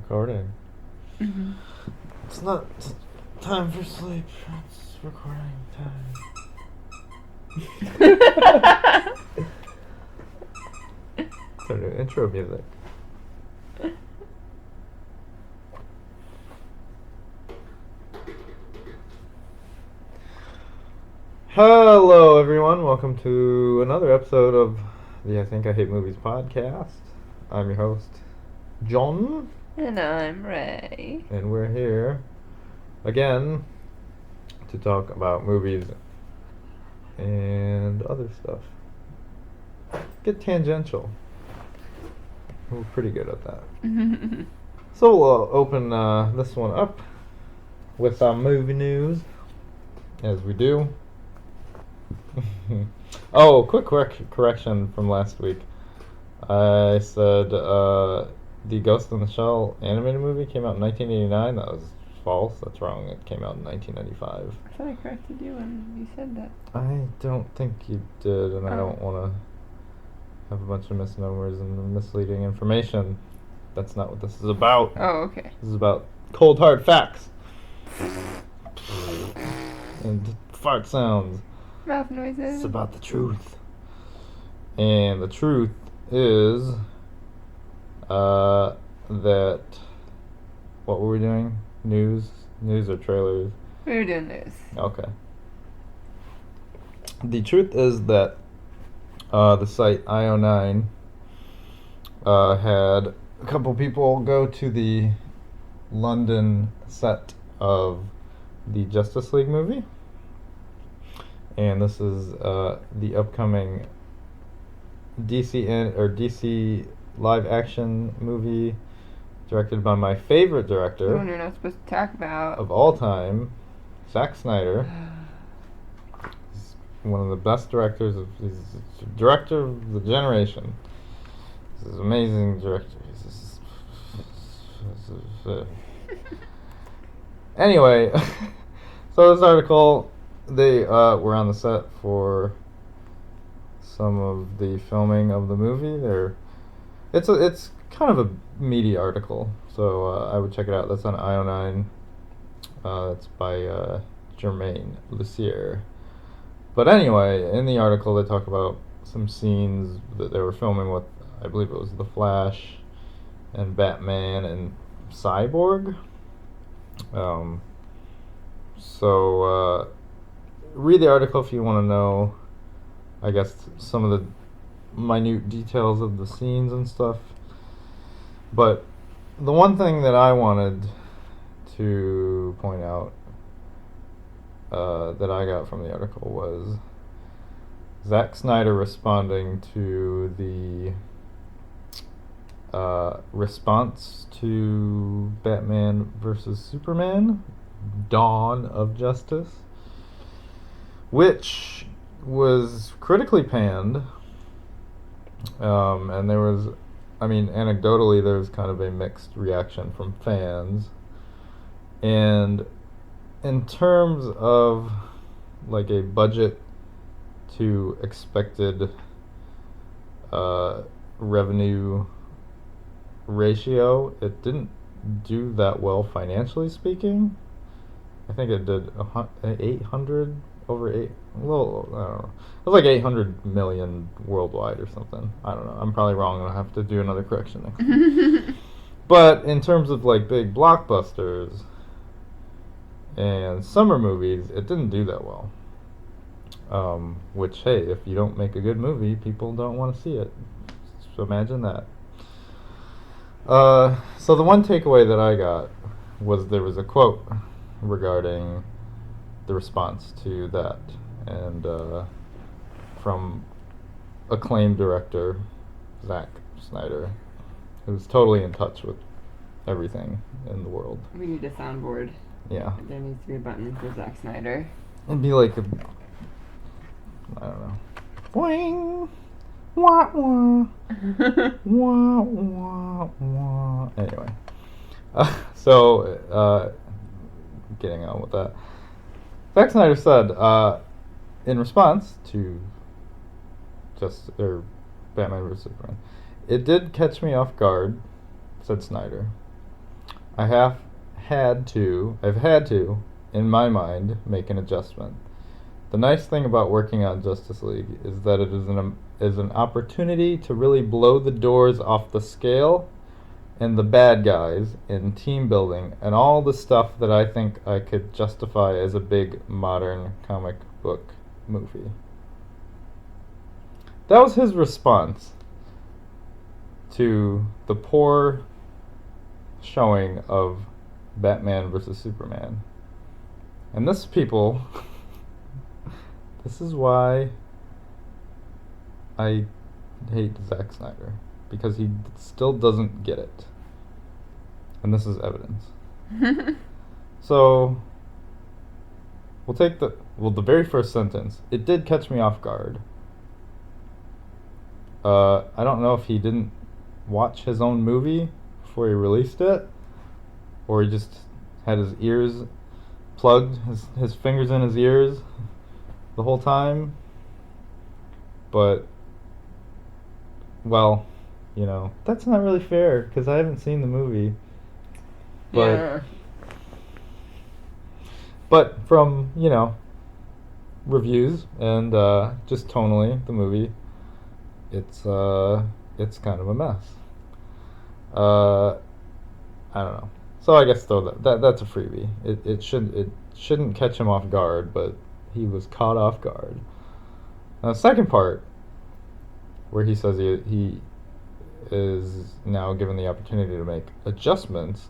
recording. Mm-hmm. It's not time for sleep. It's recording time. Turn to intro music. Hello, everyone. Welcome to another episode of the I Think I Hate Movies podcast. I'm your host, Jon. And I'm Rei. And we're here again to talk about movies and other stuff. Get tangential. We're pretty good at that. So we'll open this one up with some movie news, as we do. Oh, quick correction from last week. I said the Ghost in the Shell animated movie came out in 1989. That was false. That's wrong. It came out in 1995. I thought I corrected you when you said that. I don't think you did, and I Oh. don't want to have a bunch of misnomers and misleading information. That's not what this is about. Oh, okay. This is about cold hard facts and fart sounds. Mouth noises. It's about the truth. And the truth is that what were we doing? News or trailers? We were doing this. Okay. The truth is that the site IO9 had a couple people go to the London set of the Justice League movie. And this is the upcoming DC live action movie directed by my favorite The director one you're not supposed to talk about. of all time, Zack Snyder. He's one of the best directors. He's the director of the generation. He's an amazing director. Anyway, so this article, they were on the set for some of the filming of the movie. It's kind of a meaty article, so I would check it out. That's on IO9. It's by Germaine Lucier. But anyway, in the article they talk about some scenes that they were filming with, I believe it was The Flash and Batman and Cyborg. So read the article if you want to know, I guess, some of the minute details of the scenes and stuff. But the one thing that I wanted to point out that I got from the article was Zack Snyder responding to the response to Batman vs. Superman, Dawn of Justice, which was critically panned, and there was, anecdotally, there was kind of a mixed reaction from fans. And in terms of like a budget to expected revenue ratio, it didn't do that well financially speaking. I think it did 800 over 8. Well, I don't know. It was like 800 million worldwide or something. I don't know. I'm probably wrong, and I'll have to do another correction next time. But in terms of like big blockbusters and summer movies, it didn't do that well. Which, hey, if you don't make a good movie, people don't want to see it. So imagine that. So the one takeaway that I got was there was a quote regarding the response to that, and from acclaimed director Zack Snyder, who's totally in touch with everything in the world. We need a soundboard. Yeah. There needs to be a button for Zack Snyder. It'd be like I don't know. Boing! Wah wah! Wah wah wah. Anyway. So, getting on with that. Zack Snyder said, in response to Batman vs. Superman, "It did catch me off guard," said Snyder. I've had to, in my mind, make an adjustment. The nice thing about working on Justice League is that it is an opportunity to really blow the doors off the scale and the bad guys in team building and all the stuff that I think I could justify as a big modern comic book movie. That was his response to the poor showing of Batman vs. Superman. And this, people, this is why I hate Zack Snyder. Because he still doesn't get it. And this is evidence. So, we'll take the very first sentence. It did catch me off guard. I don't know if he didn't watch his own movie before he released it, or he just had his ears plugged, his fingers in his ears the whole time. But, well, you know, that's not really fair because I haven't seen the movie. But, Yeah. But from, you know, reviews and just tonally, the movie, it's kind of a mess. I don't know. So I guess though that's a freebie. It shouldn't catch him off guard, but he was caught off guard. Now the second part, where he says he is now given the opportunity to make adjustments,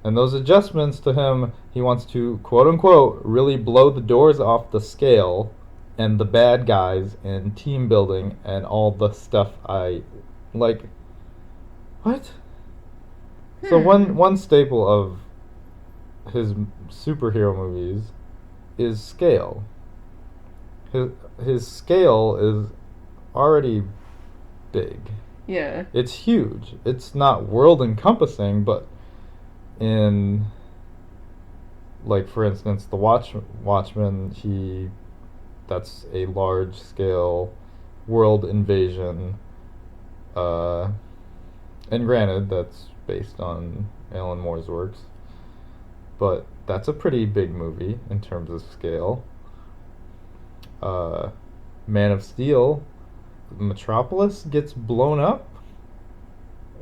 and those adjustments to him, he wants to quote unquote really blow the doors off the scale and the bad guys and team building and all the stuff I like. What? So one staple of his superhero movies is scale. His scale is already big. Yeah. It's huge. It's not world encompassing, but in, like, for instance, the Watchmen, that's a large scale world invasion. And granted, that's based on Alan Moore's works, but that's a pretty big movie in terms of scale. Man of Steel, Metropolis gets blown up.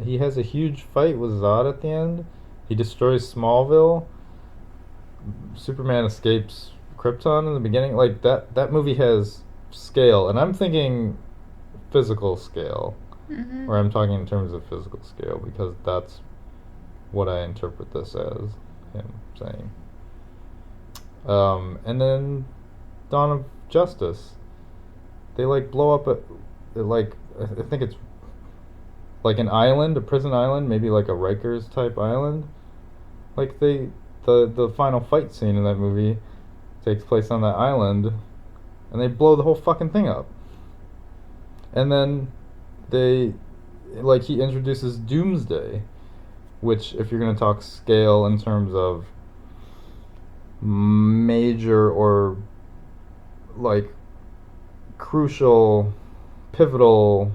He has a huge fight with Zod at the end. He destroys Smallville. Superman escapes Krypton in the beginning. Like, that movie has scale, and I'm thinking physical scale. Mm-hmm. Or I'm talking in terms of physical scale, because that's what I interpret this as, him saying. And then Dawn of Justice. They, like, blow up I think it's like an island, a prison island, maybe like a Rikers type island. Like, the final fight scene in that movie takes place on that island, and they blow the whole fucking thing up. And then he introduces Doomsday, which, if you're going to talk scale in terms of major or, like, crucial, pivotal,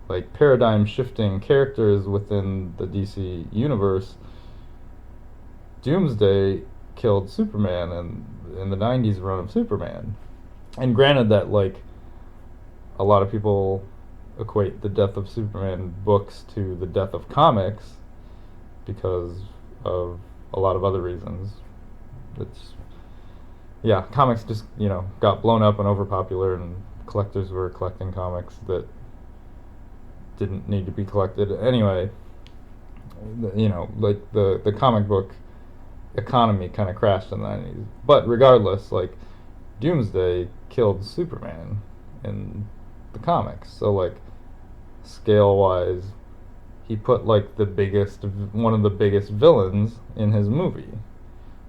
like, paradigm shifting characters within the DC universe, Doomsday killed Superman in the 90s run of Superman. And granted that, like, a lot of people equate the death of Superman books to the death of comics because of a lot of other reasons. Comics just, got blown up and overpopular, and collectors were collecting comics that didn't need to be collected. Anyway, like, the comic book economy kind of crashed in the 90s. But regardless, like, Doomsday killed Superman in the comics. So, like, scale-wise, he put, like, one of the biggest villains in his movie.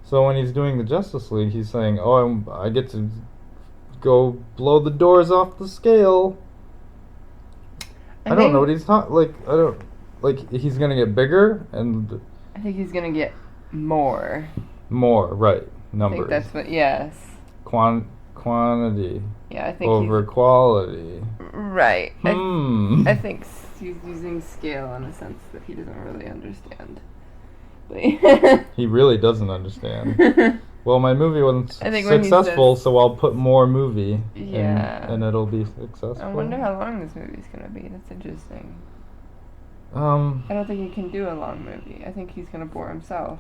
So when he's doing the Justice League, he's saying, I get to go blow the doors off the scale. I don't know what he's talking, he's gonna get bigger, and I think he's gonna get more. More, right. Numbers. I think that's what, yes. Quantity. Yeah, I think over quality. Right. I think he's using scale in a sense that he doesn't really understand. He really doesn't understand. Well, my movie wasn't I think when he successful, says- so I'll put more movie, Yeah. and it'll be successful. I wonder how long this movie's gonna be. That's interesting. I Um, don't think he can do a long movie. I think he's gonna bore himself.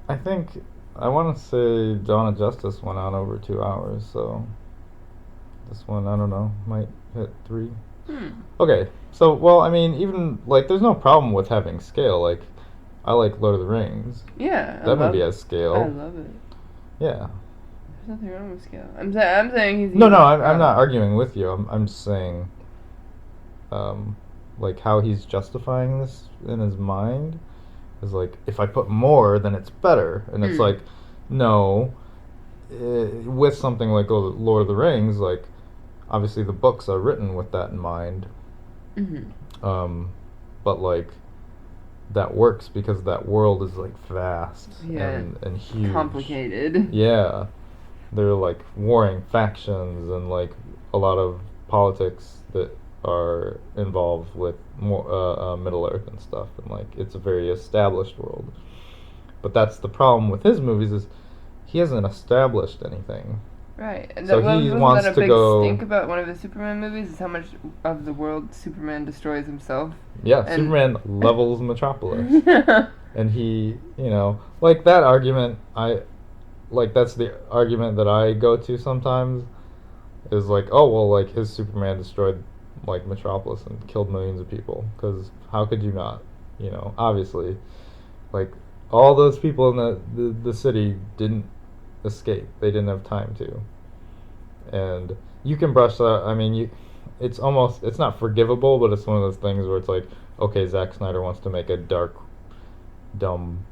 I think I want to say Dawn of Justice went on over 2 hours, so this one, I don't know, might hit 3. Okay, so, well, I mean, even, like, there's no problem with having scale. Like, I like Lord of the Rings. Yeah. That movie has scale. I love it. Yeah. There's nothing wrong with scale. I'm saying he's. No, I'm not arguing with you. I'm just saying, like, how he's justifying this in his mind is like, if I put more, then it's better. And it's like, no. With something like Lord of the Rings, like, obviously the books are written with that in mind. But, like, that works because that world is, like, vast and huge. Complicated. Yeah. There are, like, warring factions and, like, a lot of politics that are involved with more Middle Earth and stuff, and, like, it's a very established world. But that's the problem with his movies, is he hasn't established anything. Right. And So he wants that a to big go. stink about one of the Superman movies is how much of the world Superman destroys himself. Yeah, And- Superman levels Metropolis. And he, like, that argument, that's the argument that I go to sometimes, is like, oh, well, like, his Superman destroyed, like, Metropolis and killed millions of people, because how could you not, obviously, like, all those people in the city didn't escape. They didn't have time to. And you can brush that, I mean, it's not forgivable, but it's one of those things where it's like, okay, Zack Snyder wants to make a dark, dumb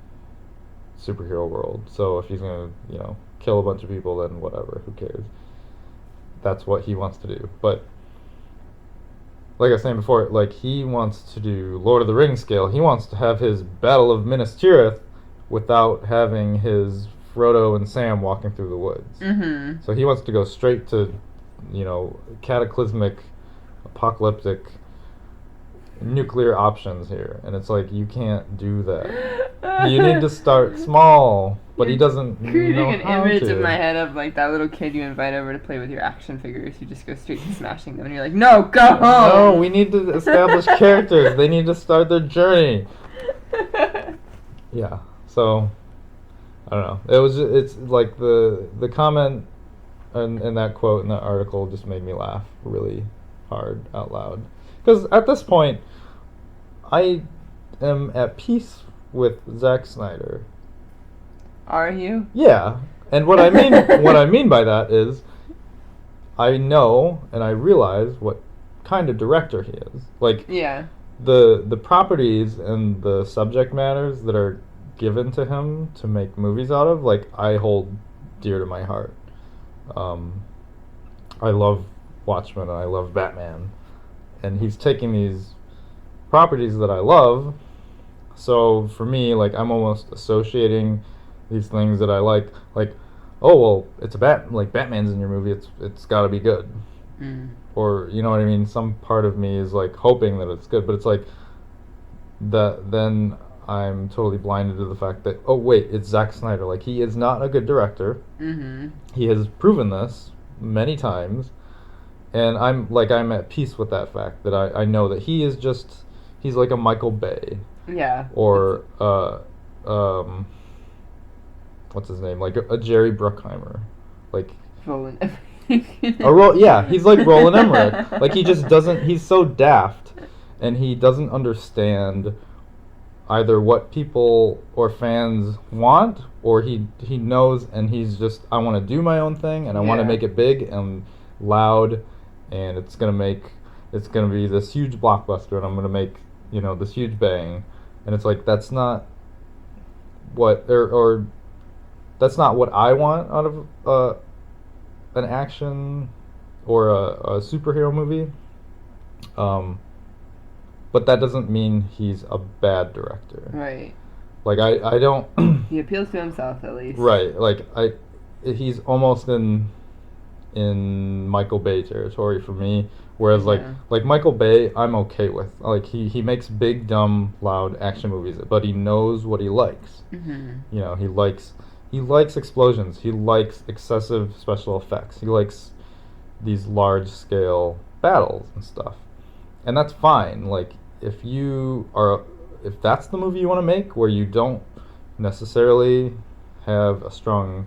superhero world, so if he's gonna, kill a bunch of people, then whatever, who cares? That's what he wants to do. But like I was saying before, like, he wants to do Lord of the Rings scale. He wants to have his Battle of Minas Tirith without having his Frodo and Sam walking through the woods. So he wants to go straight to, cataclysmic, apocalyptic, nuclear options here, and it's like, you can't do that. You need to start small, but he doesn't Creating know an how image to. in my head of, like, that little kid you invite over to play with your action figures. You just go straight to smashing them, and you're like, no, go home! No, we need to establish characters. They need to start their journey. Yeah, so I don't know. It's like the comment and that quote in that article just made me laugh really hard out loud. Because at this point, I am at peace with Zack Snyder. Are you? Yeah, and what I mean by that is, I know and I realize what kind of director he is. Like, Yeah. the properties and the subject matters that are given to him to make movies out of, like, I hold dear to my heart. I love Watchmen and I love Batman, and he's taking these properties that I love. So for me, like, I'm almost associating these things that I like, oh, well, it's like, Batman's in your movie, it's got to be good. Or, you know what I mean? Some part of me is, like, hoping that it's good, but it's like that. Then I'm totally blinded to the fact that, oh wait, it's Zack Snyder. Like, he is not a good director. He has proven this many times, and I'm at peace with that fact, that I know that he's like a Michael Bay. Yeah. Or what's his name? Like a Jerry Bruckheimer. Like Roland. he's like Roland Emmerich. Like, he just doesn't, he's so daft, and he doesn't understand either what people or fans want, or he knows, and he's just, I want to do my own thing, and I want to make it big and loud, and it's gonna be this huge blockbuster, and I'm gonna make, this huge bang. And it's like, that's not what, or that's not what I want out of an action or a superhero movie. But that doesn't mean he's a bad director. Right. Like, I don't. He appeals to himself, at least. Right. Like, he's almost in in Michael Bay territory for me. Whereas Yeah. like Michael Bay, I'm okay with. Like he makes big, dumb, loud action movies, but he knows what he likes. Mhm. You know, he likes explosions. He likes excessive special effects. He likes these large scale battles and stuff. And that's fine. Like if you are if that's the movie you want to make where you don't necessarily have a strong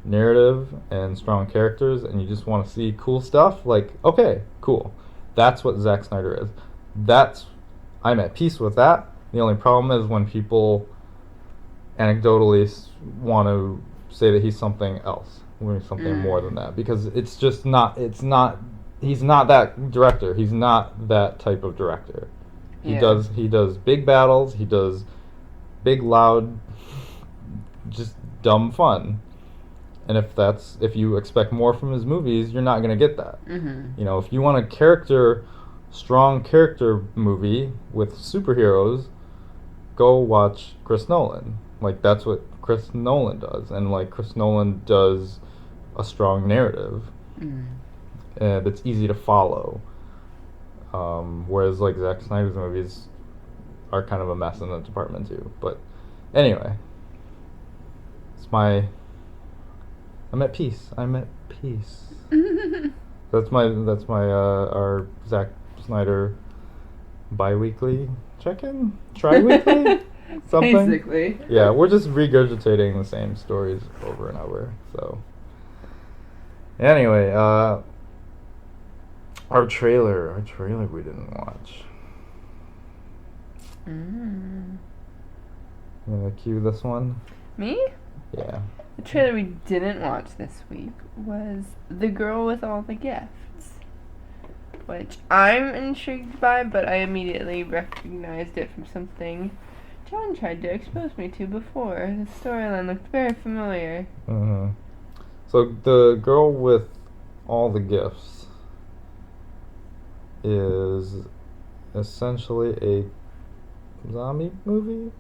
narrative and strong characters and you just want to see cool stuff, like okay, cool. That's what Zack Snyder is. That's I'm at peace with that. The only problem is when people anecdotally want to say that he's something else, or something more than that, because it's just not. It's not. He's not that director. He's not that type of director. Yeah. He does big battles. He does big, loud, just dumb fun. And if you expect more from his movies, you're not gonna get that. Mhm. You know, if you want a strong character movie with superheroes, go watch Chris Nolan. Like that's what Chris Nolan does, and like Chris Nolan does a strong narrative, Mhm. that's easy to follow. Whereas like Zack Snyder's movies are kind of a mess in that department too. But anyway, it's my. I'm at peace. I'm at peace. That's my our Zack Snyder bi-weekly check-in, tri-weekly, something. Basically. Yeah, we're just regurgitating the same stories over and over. So anyway, our trailer we didn't watch. Mm. You gonna cue this one? Me? Yeah. The trailer we didn't watch this week was The Girl with All the Gifts, which I'm intrigued by, but I immediately recognized it from something John tried to expose me to before. The storyline looked very familiar. Mm-hmm. So the girl with all the gifts is essentially a zombie movie.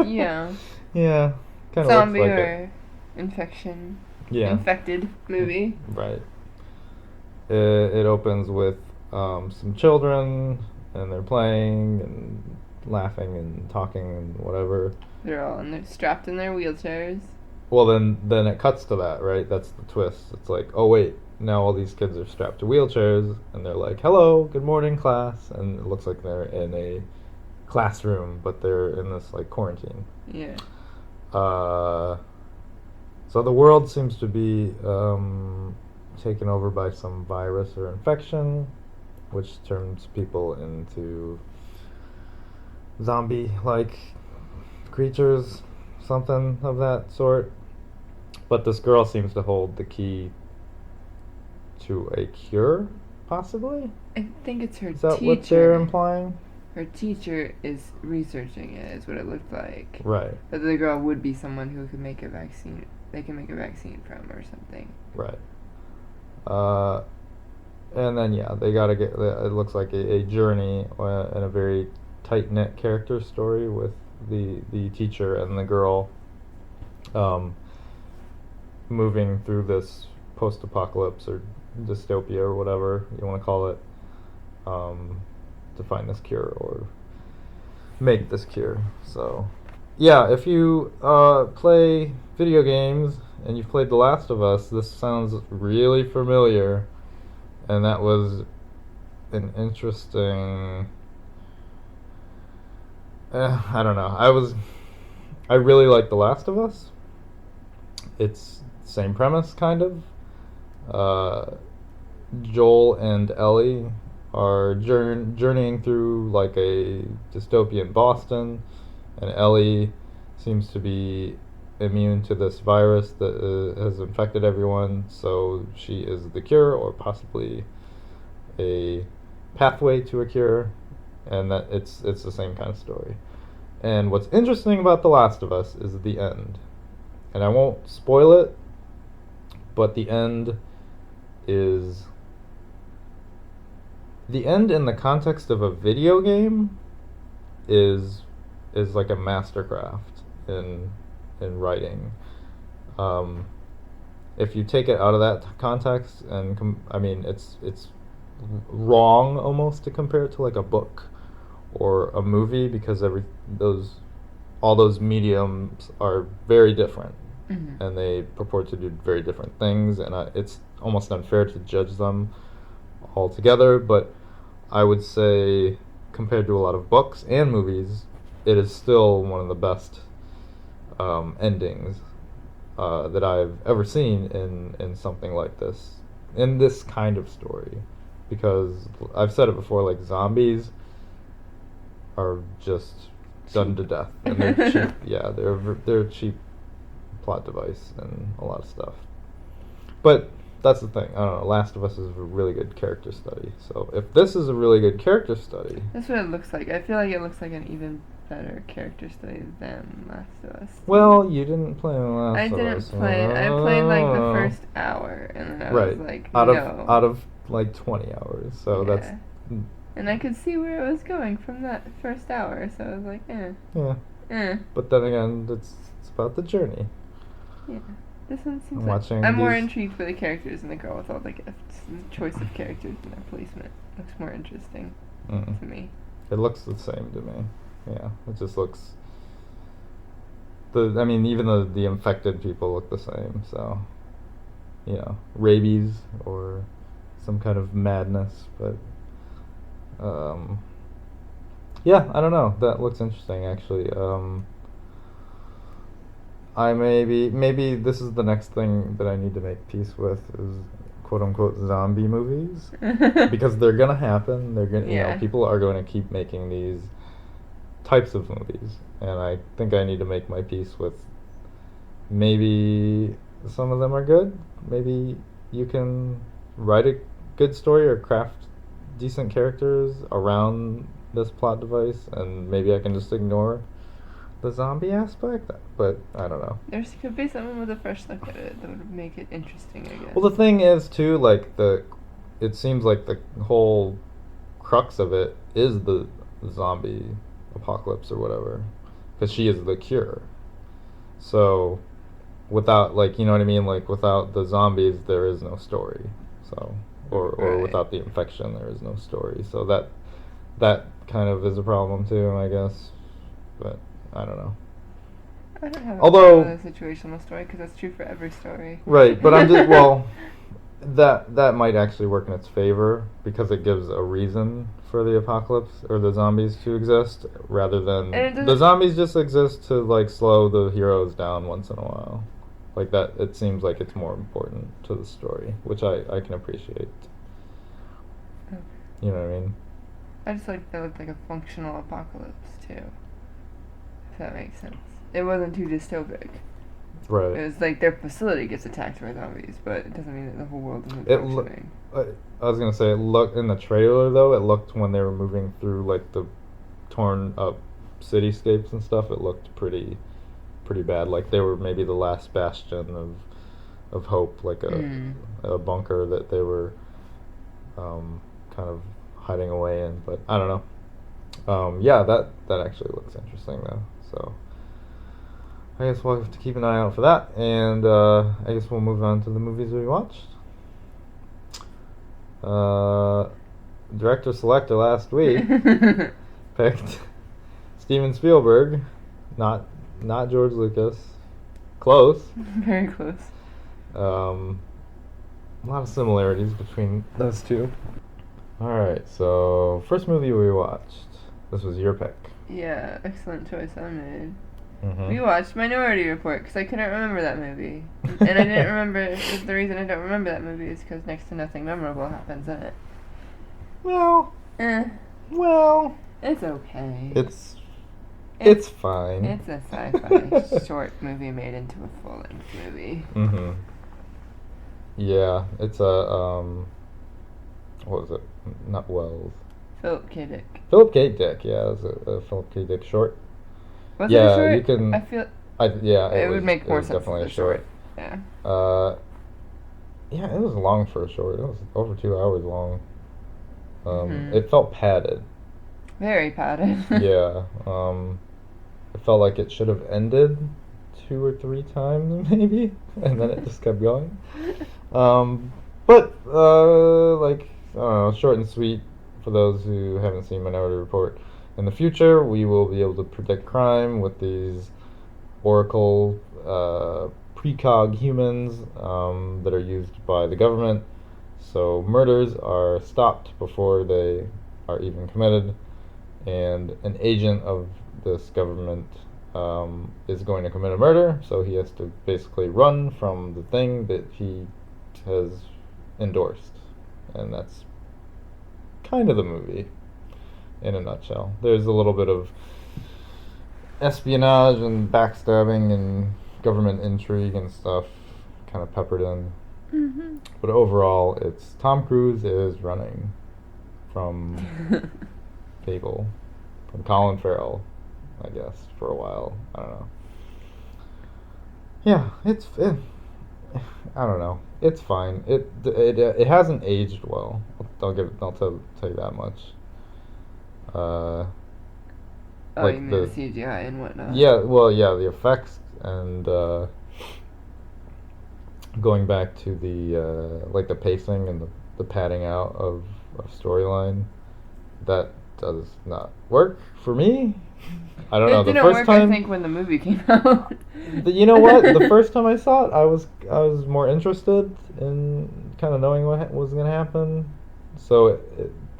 Yeah. Yeah. Kind of Zombie looks like or infection. Yeah. Infected movie. Right. It opens with some children, and they're playing and laughing and talking and whatever. They're all strapped in their wheelchairs. Well, then it cuts to that, right? That's the twist. It's like, oh wait, now all these kids are strapped to wheelchairs, and they're like, "Hello, good morning, class," and it looks like they're in a classroom, but they're in this like quarantine. Yeah. So the world seems to be taken over by some virus or infection, which turns people into zombie-like creatures, something of that sort. But this girl seems to hold the key to a cure, possibly? I think it's her Is that teacher. what they're implying? Her teacher is researching it, is what it looked like. Right. But the girl would be someone who could make a vaccine. They can make a vaccine from or something. Right. And then yeah, they gotta get. It looks like a journey and a very tight knit character story with the teacher and the girl, moving through this post apocalypse or dystopia or whatever you want to call it, to find this cure or make this cure. So yeah, if you play video games and you've played The Last of Us, this sounds really familiar, and that was an interesting. I don't know. I really like The Last of Us. It's same premise, kind of. Joel and Ellie are journeying through like a dystopian Boston, and Ellie seems to be immune to this virus that has infected everyone, so she is the cure, or possibly a pathway to a cure, and that it's the same kind of story. And what's interesting about The Last of Us is the end, and I won't spoil it, but the end is the end in the context of a video game is like a mastercraft in writing. if you take it out of that context and I mean it's wrong almost to compare it to like a book or a movie because those all those mediums are very different and they purport to do very different things, and it's almost unfair to judge them all together. But I would say compared to a lot of books and movies, it is still one of the best endings that I've ever seen in something like this, in this kind of story, because I've said it before, like zombies are just done to death, and they're cheap. Yeah, they're a cheap plot device and a lot of stuff. But that's the thing. I don't know. Last of Us is a really good character study. So if this is a really good character study, that's what it looks like. I feel like it looks like an even better character study than Last of Us. well, you didn't play Last of Us. I didn't play it. I played like the first hour, and then I was like, out no. of like 20 hours. So Yeah. that's. And I could see where it was going from that first hour, so I was like, Yeah. But then again, it's about the journey. Yeah. This one seems I'm more intrigued by the characters and the girl with all the gifts. The choice of characters and their placement looks more interesting to me. It looks the same to me. Yeah, it just looks. I mean, even the infected people look the same. So, rabies or some kind of madness, but. Yeah, I don't know. That looks interesting, actually. I maybe this is the next thing that I need to make peace with is quote unquote zombie movies because they're gonna happen. They're gonna, people are going to keep making these types of movies, and I think I need to make my peace with. Maybe some of them are good. Maybe you can write a good story or craft decent characters around this plot device, and maybe I can just ignore the zombie aspect, but I don't know. There could be someone with a fresh look at it that would make it interesting, I guess. Well, the thing is, too, like, it seems like the whole crux of it is the zombie apocalypse or whatever, because she is the cure. So, without, like, you know what I mean? Like, without the zombies, there is no story. So, or without the infection, there is no story. So that kind of is a problem, too, I guess. But I don't know. I don't have a situational story because that's true for every story. Right, but I'm just that might actually work in its favor because it gives a reason for the apocalypse or the zombies to exist rather than the zombies just exist to like slow the heroes down once in a while. Like that, it seems like it's more important to the story, which I can appreciate. Okay. You know what I mean? I just like that looked like a functional apocalypse too. If that makes sense. It wasn't too dystopic. Right. It was like their facility gets attacked by zombies, but it doesn't mean that the whole world isn't functioning. I was gonna say, it looked in the trailer though. It looked when they were moving through like the torn up cityscapes and stuff. It looked pretty bad. Like they were maybe the last bastion of hope, like a bunker that they were kind of hiding away in. But I don't know. Yeah, that actually looks interesting though. So I guess we'll have to keep an eye out for that, and I guess we'll move on to the movies we watched. Director selector last week picked Steven Spielberg, not George Lucas. Close. Very close. A lot of similarities between those two. Alright, so first movie we watched. This was your pick. Yeah, excellent choice I made. Mm-hmm. We watched Minority Report because I couldn't remember that movie. And I didn't remember, the reason I don't remember that movie is because next to nothing memorable happens in it. Well, it's okay. It's fine. It's a sci-fi short movie made into a full-length movie. Mm-hmm. Yeah, it's a, what was it? Not Wells. Philip K. Dick. Philip K. Dick, yeah, it was a Philip K. Dick short. Was it a short? You can. I feel. It would make more sense. Definitely as a short. Yeah. Yeah, it was long for a short. It was over 2 hours long. Mm-hmm. It felt padded. Very padded. Yeah. It felt like it should have ended 2 or 3 times maybe, and then it just kept going. But like I don't know, short and sweet for those who haven't seen Minority Report. In the future, we will be able to predict crime with these oracle precog humans that are used by the government. So murders are stopped before they are even committed, and an agent of this government is going to commit a murder, so he has to basically run from the thing that he has endorsed. And that's kind of the movie in a nutshell. There's a little bit of espionage and backstabbing and government intrigue and stuff kind of peppered in. Mm-hmm. But overall, it's Tom Cruise is running from Fable, from Colin Farrell, I guess, for a while. I don't know. Yeah, I don't know. It's fine. It hasn't aged well. I'll tell you that much. Oh, Like you mean the CGI and whatnot? Yeah, well, yeah, the effects and going back to the like the pacing and the padding out of storyline, that does not work for me. I don't know. It The didn't first work, time, I think, when the movie came out. you know what? The first time I saw it, I was more interested in kind of knowing what was gonna happen, so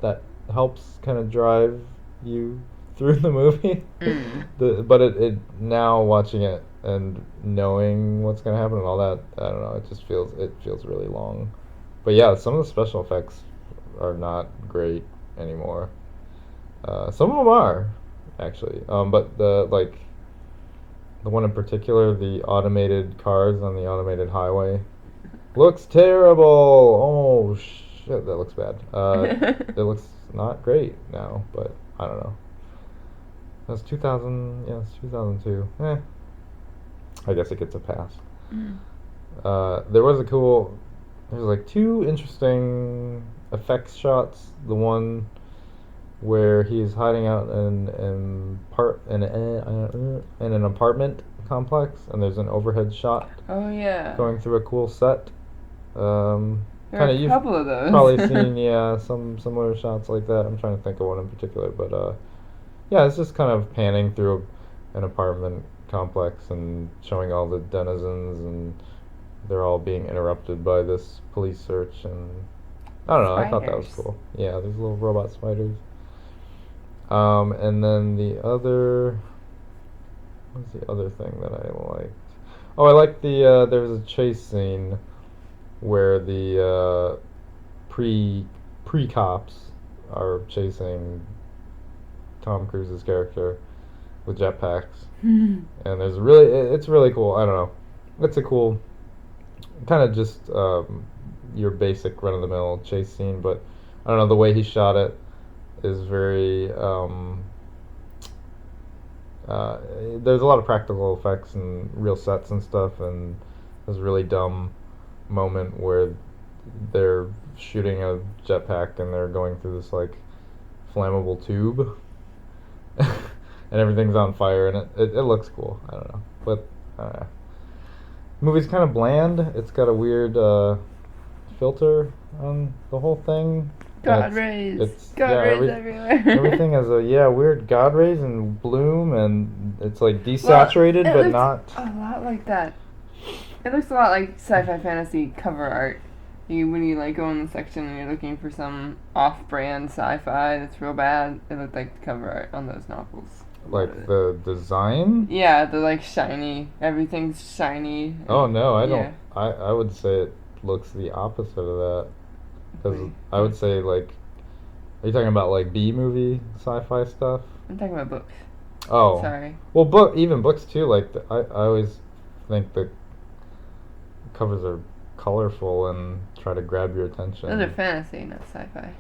that helps kind of drive you through the movie. But it now watching it and knowing what's gonna happen and all that, I don't know. It feels really long. But yeah, some of the special effects are not great anymore. Some of them are actually, but the one in particular, the automated cars on the automated highway, looks terrible. Oh shit, that looks bad. It looks not great now, but I don't know. That's 2000. Yeah, it's 2002. I guess it gets a pass. There's like 2 interesting effects shots. The one where he's hiding out in an apartment complex, and there's an overhead shot. Oh yeah. Going through a cool set. There are a couple of those. Probably seen some similar shots like that. I'm trying to think of one in particular, but yeah, it's just kind of panning through an apartment complex and showing all the denizens, and they're all being interrupted by this police search, and I don't know. Spiders. I thought that was cool. Yeah, there's little robot spiders. And then what's the other thing that I liked? Oh, I liked there was a chase scene where the pre-cops are chasing Tom Cruise's character with jetpacks. And it's really cool. I don't know. It's a cool, kind of just your basic run-of-the-mill chase scene, but I don't know, the way he shot it is very there's a lot of practical effects and real sets and stuff, and there's a really dumb moment where they're shooting a jetpack and they're going through this like flammable tube and everything's on fire, and it looks cool. I don't know, but the movie's kind of bland. It's got a weird filter on the whole thing. God rays. Everywhere. Everything has a weird God rays and bloom, and it's like desaturated, but not a lot like that. It looks a lot like sci-fi fantasy cover art. When you like go in the section and you're looking for some off-brand sci-fi that's real bad, it looked like the cover art on those novels. Like the design? Yeah, the like shiny. Everything's shiny. Oh no, I don't. I would say it looks the opposite of that. Because I would say, like, are you talking about like B-movie sci-fi stuff? I'm talking about books. Oh. Sorry. Well, even books too. Like, I always think the covers are colorful and try to grab your attention. Those are fantasy, not sci-fi.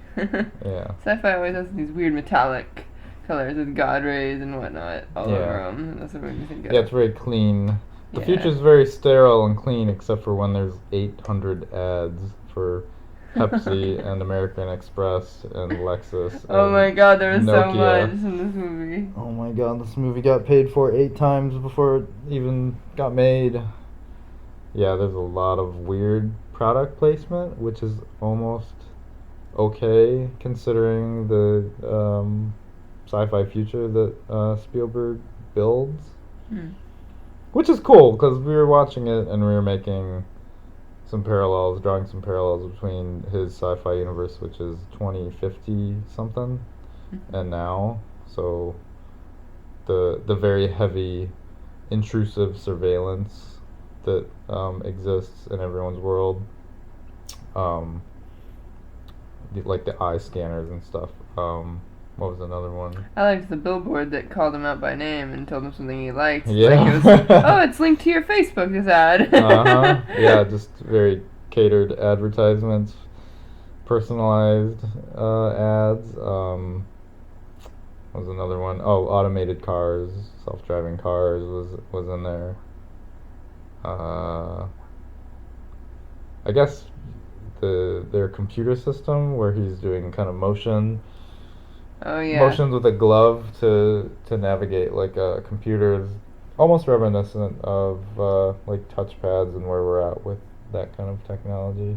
Yeah. Sci-fi always has these weird metallic colors with God rays and whatnot all over them. That's what you think of. Yeah, it's very clean. The future's very sterile and clean, except for when there's 800 ads for Pepsi and American Express and Lexus. Oh and my god, there was so Nokia. much in this movie. Oh my god, this movie got paid for 8 times before it even got made. Yeah, there's a lot of weird product placement, which is almost okay considering the sci-fi future that Spielberg builds. Which is cool because we were watching it and we were making some parallels, drawing some parallels between his sci-fi universe, which is 2050 something, and now. So the very heavy, intrusive surveillance that exists in everyone's world, like the eye scanners and stuff. What was another one? I liked the billboard that called him out by name and told him something he liked. Yeah. Like it was, oh, it's linked to your Facebook, this ad. Yeah, just very catered advertisements, personalized ads. What was another one? Oh, automated cars, self-driving cars was in there. I guess their computer system where he's doing kind of motions with a glove to navigate like a computer is almost reminiscent of like touchpads and where we're at with that kind of technology.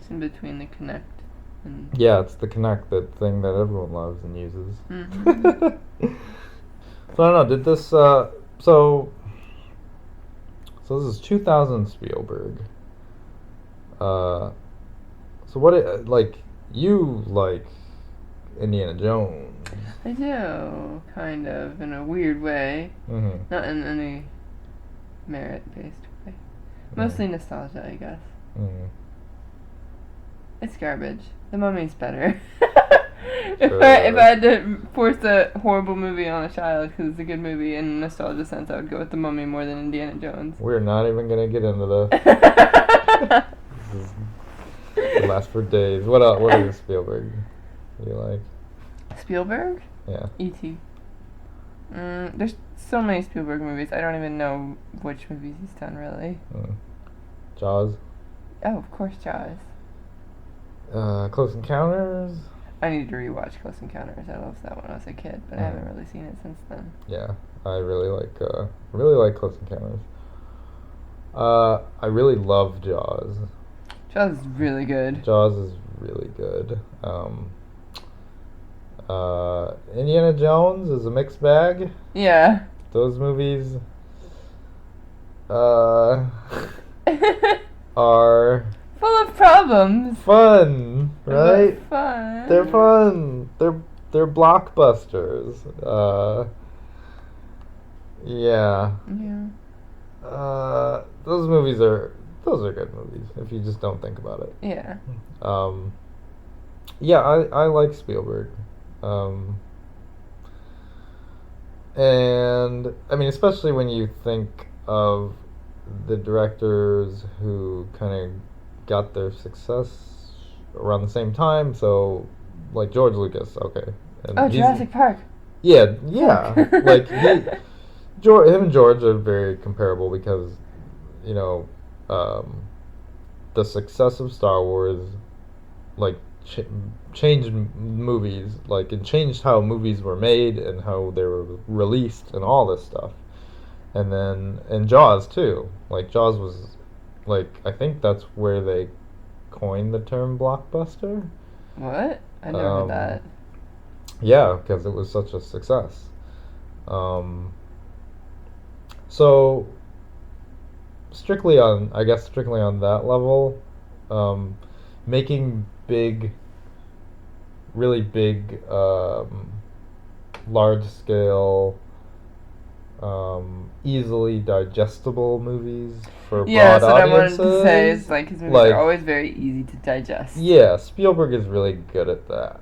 It's in between the Kinect and... Yeah, it's the Kinect, that thing that everyone loves and uses. So I don't know, did this so this is 2000 Spielberg. So what like you like Indiana Jones? I do, kind of, in a weird way. Not in any merit-based way. Mostly nostalgia, I guess. It's garbage. The Mummy's better. If I had to force a horrible movie on a child because it's a good movie in nostalgia sense, I would go with The Mummy more than Indiana Jones. We're not even gonna get into this. This will last for days. What else? What is Spielberg you like? Spielberg? Yeah. E.T. There's so many Spielberg movies. I don't even know which movies he's done, really. Jaws. Oh, of course, Jaws. Close Encounters. I need to rewatch Close Encounters. I loved that when I was a kid, but I haven't really seen it since then. Yeah, I really like Close Encounters. I really love Jaws. Jaws is really good. Jaws is really good. Indiana Jones is a mixed bag. Yeah. Those movies are full of problems. Fun, right? Fun. They're fun. They're blockbusters. Yeah. Yeah. Those are good movies if you just don't think about it. Yeah. Yeah, I like Spielberg. And I mean, especially when you think of the directors who kind of got their success around the same time. So, like George Lucas, okay. And Jurassic Park. Yeah. Like him and George are very comparable because, you know, the success of Star Wars, like changed movies, like it changed how movies were made and how they were released and all this stuff. And then Jaws too. Like Jaws was, like, I think that's where they coined the term blockbuster. What? I never heard that. Yeah, because it was such a success. So strictly on that level, making really big, large scale, easily digestible movies for broad audiences. What I wanted to say is, like, his movies are always very easy to digest. Yeah, Spielberg is really good at that,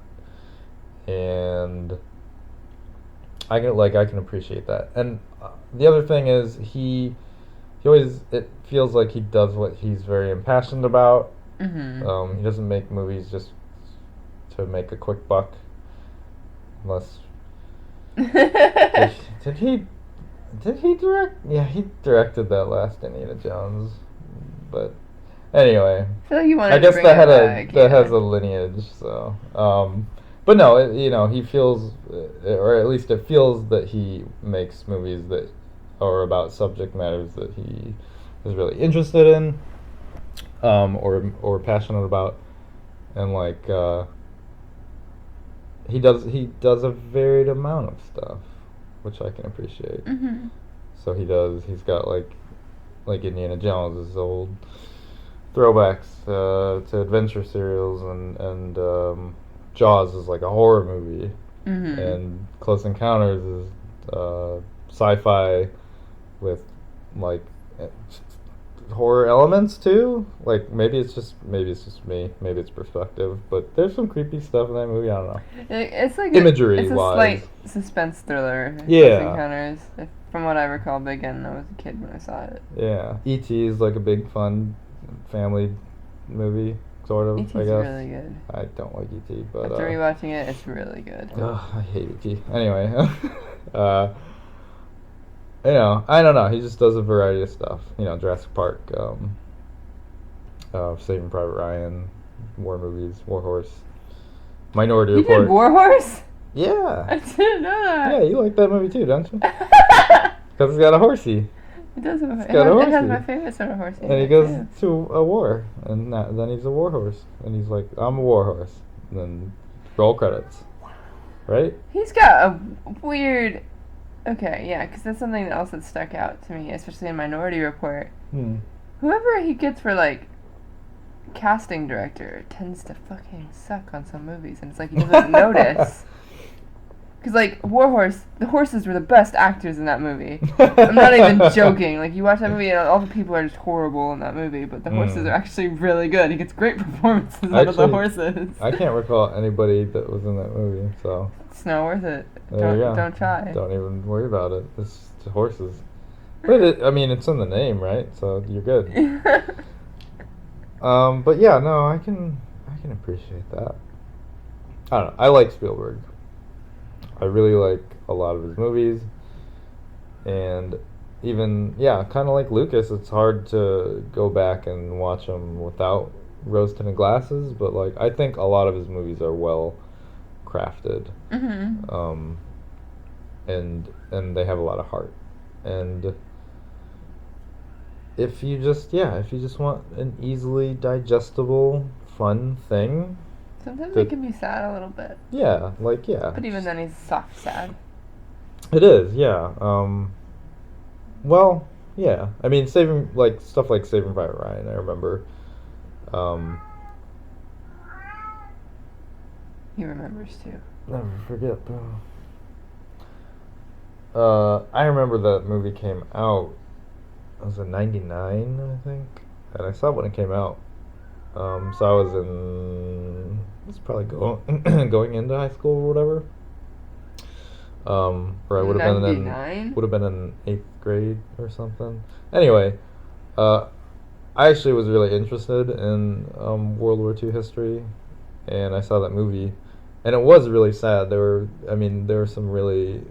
and I can appreciate that. And the other thing is he always, it feels like he does what he's very impassioned about. He doesn't make movies just to make a quick buck, unless did he direct? Yeah, he directed that last Indiana Jones, but Anyway, I feel like you wanted I guess to bring that it back. that has a lineage. So, but no, he feels, or at least it feels that he makes movies that are about subject matters that he is really interested in, or passionate about, and like he does a varied amount of stuff, which I can appreciate. Mm-hmm. So he's got like Indiana Jones, his old throwbacks to adventure serials, and Jaws is like a horror movie, Mm-hmm. and Close Encounters is sci-fi with like horror elements too. Like maybe it's just me, maybe it's perspective, but there's some creepy stuff in that movie. I don't know. It's like Imagery it's a wise. slight suspense thriller. Yeah. Close Encounters, from what I recall. But again, I was a kid when I saw it. Yeah, E.T. is like a big fun family movie, sort of. E.T.'s I guess. really good. I don't like E.T., but After rewatching it, it's really good. I hate E.T. Anyway, I don't know. He just does a variety of stuff. Jurassic Park, Saving Private Ryan, war movies, War Horse, Minority Report. You did War Horse? Yeah. I didn't know that. Yeah, you like that movie too, don't you? Because it's got a horsey. It does. It horsey. has my favorite sort of horsey. And he goes to a war, and then he's a war horse, and he's like, "I'm a war horse." And then roll credits, right? He's got a weird. Okay, yeah, because that's something else that stuck out to me, especially in Minority Report. Whoever he gets for like casting director tends to fucking suck on some movies, and it's like he doesn't notice. Because, like, War Horse, the horses were the best actors in that movie. I'm not even joking. Like, you watch that movie and all the people are just horrible in that movie, but the horses are actually really good. He gets great performances out of the horses. I can't recall anybody that was in that movie, so... It's not worth it. Don't try. Don't even worry about it. It's horses. But, it's in the name, right? So, you're good. But yeah, no, I can appreciate that. I don't know. I like Spielberg. I really like a lot of his movies, and even, kind of like Lucas, it's hard to go back and watch them without rose-tinted glasses, but, like, I think a lot of his movies are well crafted, and they have a lot of heart, and if you just want an easily digestible, fun thing. Sometimes it can be sad a little bit. Yeah. But even then, he's soft sad. It is, yeah. Well, yeah. I mean, stuff like Saving Private Ryan, I remember. He remembers too. Never forget, though. I remember that movie came out. It was in '99, I think, and I saw it when it came out. So I was probably going into high school or whatever. Or I would have been in 8th grade or something. Anyway, I actually was really interested in World War II history, and I saw that movie, and it was really sad. There were some really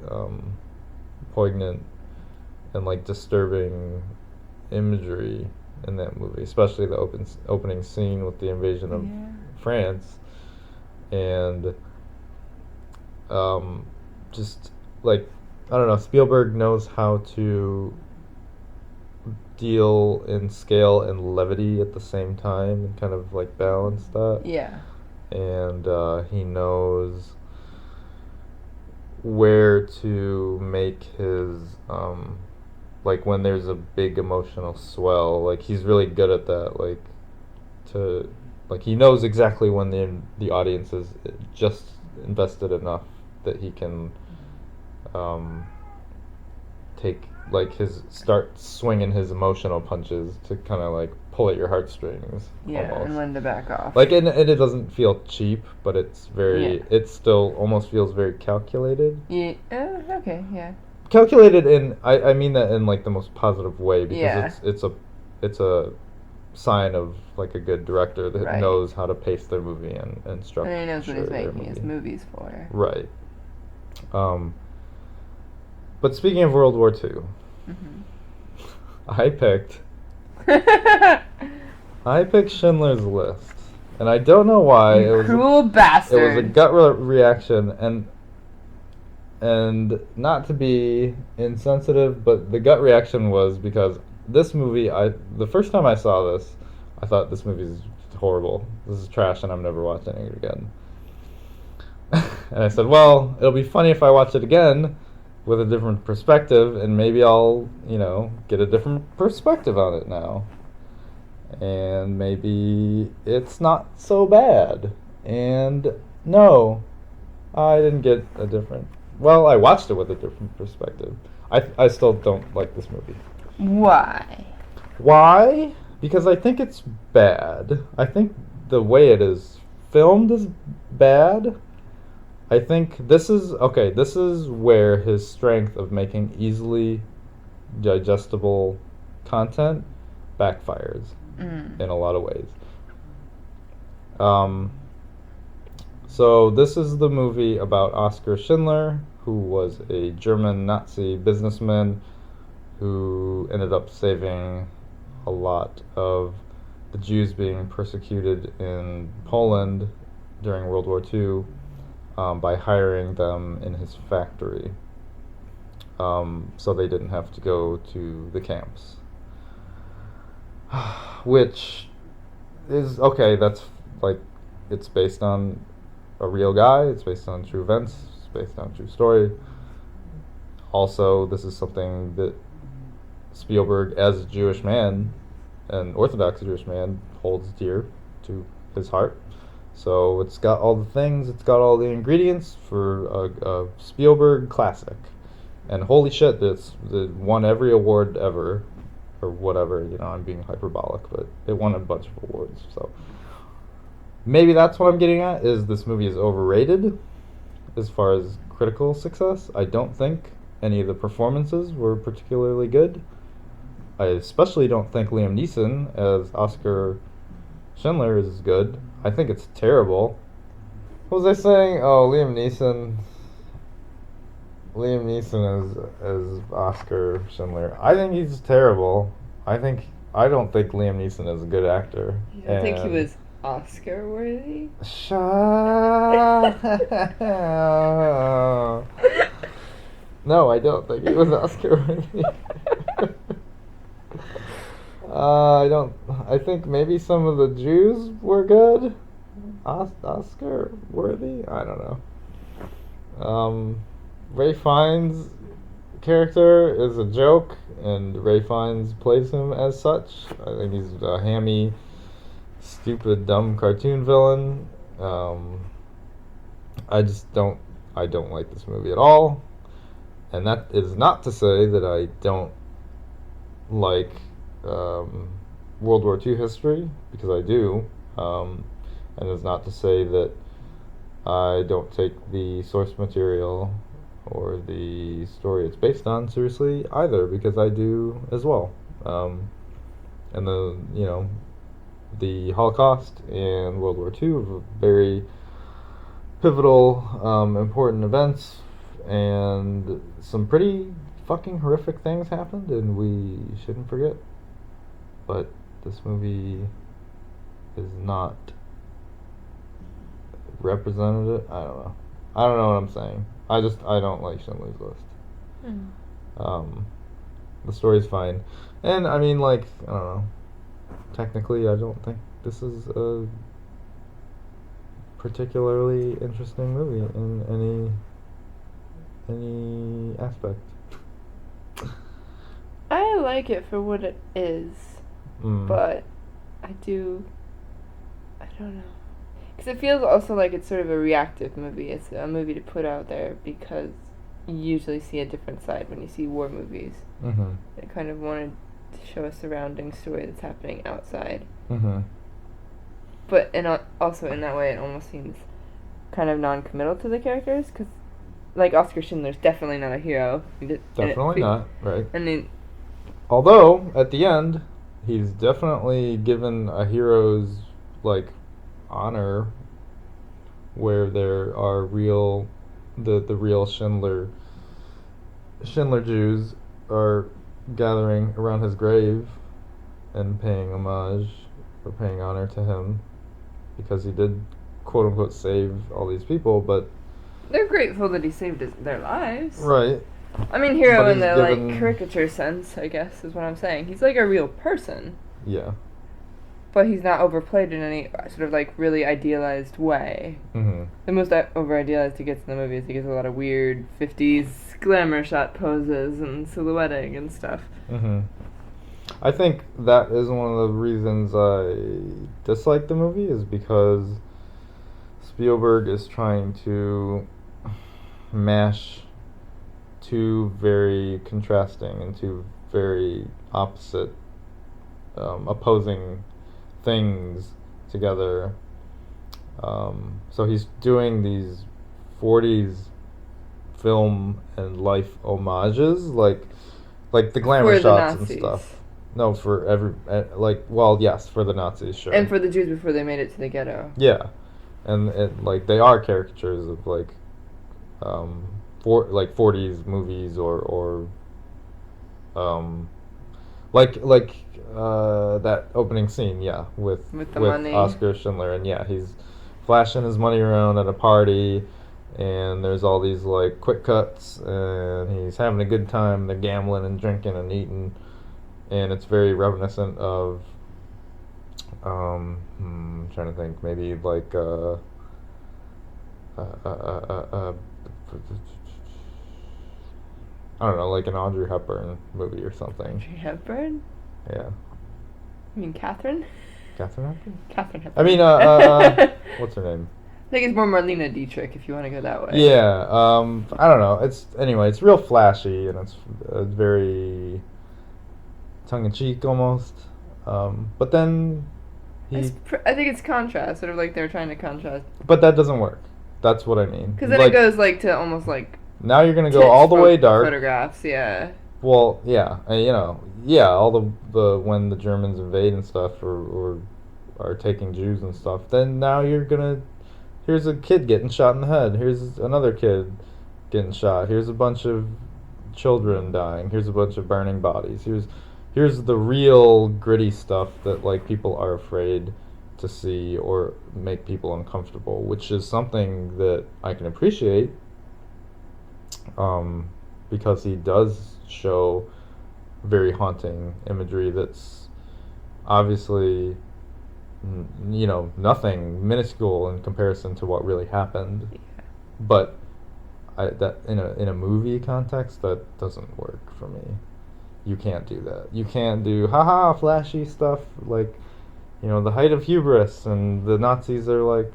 poignant and like disturbing imagery in that movie, especially the opening scene with the invasion of France, and just like, I don't know, Spielberg knows how to deal in scale and levity at the same time and kind of like balance that. Yeah. And he knows where to make his like when there's a big emotional swell, like he's really good at that, like he knows exactly when the audience is just invested enough that he can start swinging his emotional punches to kind of like pull at your heartstrings. Yeah, almost. And when to back off. Like, and it doesn't feel cheap, but it's it still almost feels very calculated. Yeah. Okay. Yeah. Calculated in, I mean that in like the most positive way, because it's a sign of like a good director that knows how to pace their movie and structure. And he knows what he's making his movies for. Right. But speaking of World War II, I picked I picked Schindler's List, and I don't know why. You cruel It was a bastard. gut reaction, and not to be insensitive, but the gut reaction was because this movie, the first time I saw this, I thought this movie is horrible. This is trash, and I'm never watching it again. And I said, well, it'll be funny if I watch it again with a different perspective, and maybe I'll, get a different perspective on it now. And maybe it's not so bad. And no, I didn't get a different. Well, I watched it with a different perspective. I still don't like this movie. Why? Why? Because I think it's bad. I think the way it is filmed is bad. I think this is okay. This is where his strength of making easily digestible content backfires in a lot of ways. Um, so this is the movie about Oskar Schindler, who was a German Nazi businessman who ended up saving a lot of the Jews being persecuted in Poland during World War II by hiring them in his factory, so they didn't have to go to the camps. Which is okay, that's like, it's based on a real guy, it's based on true events, it's based on a true story. Also, this is something that Spielberg, as a Jewish man, an Orthodox Jewish man, holds dear to his heart. So it's got all the things, it's got all the ingredients for a Spielberg classic. And holy shit, it won every award ever, or whatever, I'm being hyperbolic, but it won a bunch of awards. So maybe that's what I'm getting at, is this movie is overrated as far as critical success. I don't think any of the performances were particularly good. I especially don't think Liam Neeson as Oskar Schindler is good. I think it's terrible. What was I saying? Oh, Liam Neeson as Oskar Schindler. I think he's terrible. I don't think Liam Neeson is a good actor. You don't think he was Oscar worthy? Shut. No, I don't think he was Oscar worthy. I don't. I think maybe some of the Jews were good. Oscar worthy? I don't know. Ray Fiennes' character is a joke, and Ray Fiennes plays him as such. I think he's a hammy, stupid, dumb cartoon villain. I don't like this movie at all. And that is not to say that I don't like World War II history, because I do. And it's not to say that I don't take the source material or the story it's based on seriously either, because I do as well. And the Holocaust and World War II are very pivotal, important events, and some pretty fucking horrific things happened, and we shouldn't forget. But this movie is not representative. I don't know. I don't know what I'm saying. I don't like Schindler's List. The story's fine, and I mean, like, I don't know. Technically, I don't think this is a particularly interesting movie in any aspect. I like it for what it is, but I don't know. Because it feels also like it's sort of a reactive movie. It's a movie to put out there because you usually see a different side when you see war movies. Mm-hmm. It kind of wanted to show a surrounding story that's happening outside. Mm-hmm. But also in that way, it almost seems kind of non-committal to the characters, because, like, Oskar Schindler's definitely not a hero. Definitely not, right. And then, although, at the end, he's definitely given a hero's, like, honor, where there are the real Schindler Jews are gathering around his grave and paying homage for paying honor to him because he did quote unquote save all these people, but They're grateful that he saved their lives. right. I mean, hero But in the he's given- like caricature sense, I guess, is what I'm saying. He's like a real person, Yeah. but he's not overplayed in any sort of like really idealized way. Mhm. The most over idealized he gets in the movie is he gets a lot of weird 50s glamour shot poses and silhouetting and stuff. Mhm. I think that is one of the reasons I dislike the movie, is because Spielberg is trying to mash two very contrasting and two very opposite, opposing things together. So he's doing these 40s film and life homages, like the glamour For the shots and Nazis. stuff. No, for every well, yes, for the Nazis, sure. And for the Jews before they made it to the ghetto. Yeah, and like they are caricatures of like, for like 40s movies or like that opening scene, yeah, with With the money. Oscar Schindler, and yeah, he's flashing his money around at a party, and there's all these like quick cuts, and he's having a good time. They're gambling and drinking and eating, and it's very reminiscent of I'm trying to think, maybe like I don't know, like an Audrey Hepburn movie or something. Audrey Hepburn? Yeah. You mean Catherine? Catherine Hepburn? Catherine I Hepburn. mean, what's her name? I think it's more Marlena Dietrich if you want to go that way. Yeah, I don't know. It's real flashy, and it's very tongue-in-cheek almost. But then I think it's contrast, sort of like they're trying to contrast. But that doesn't work. That's what I mean. Because then like, it goes like to almost like now you're gonna go all the way dark. Photographs, yeah. Well, yeah, all the when the Germans invade and stuff, or are taking Jews and stuff. Then now here's a kid getting shot in the head. Here's another kid getting shot. Here's a bunch of children dying. Here's a bunch of burning bodies. Here's the real gritty stuff that like people are afraid to see or make people uncomfortable, which is something that I can appreciate, because he does show very haunting imagery that's obviously nothing, minuscule in comparison to what really happened. Yeah. But that in a movie context, that doesn't work for me. You can't do that. You can't do haha flashy stuff like the height of hubris, and the Nazis are like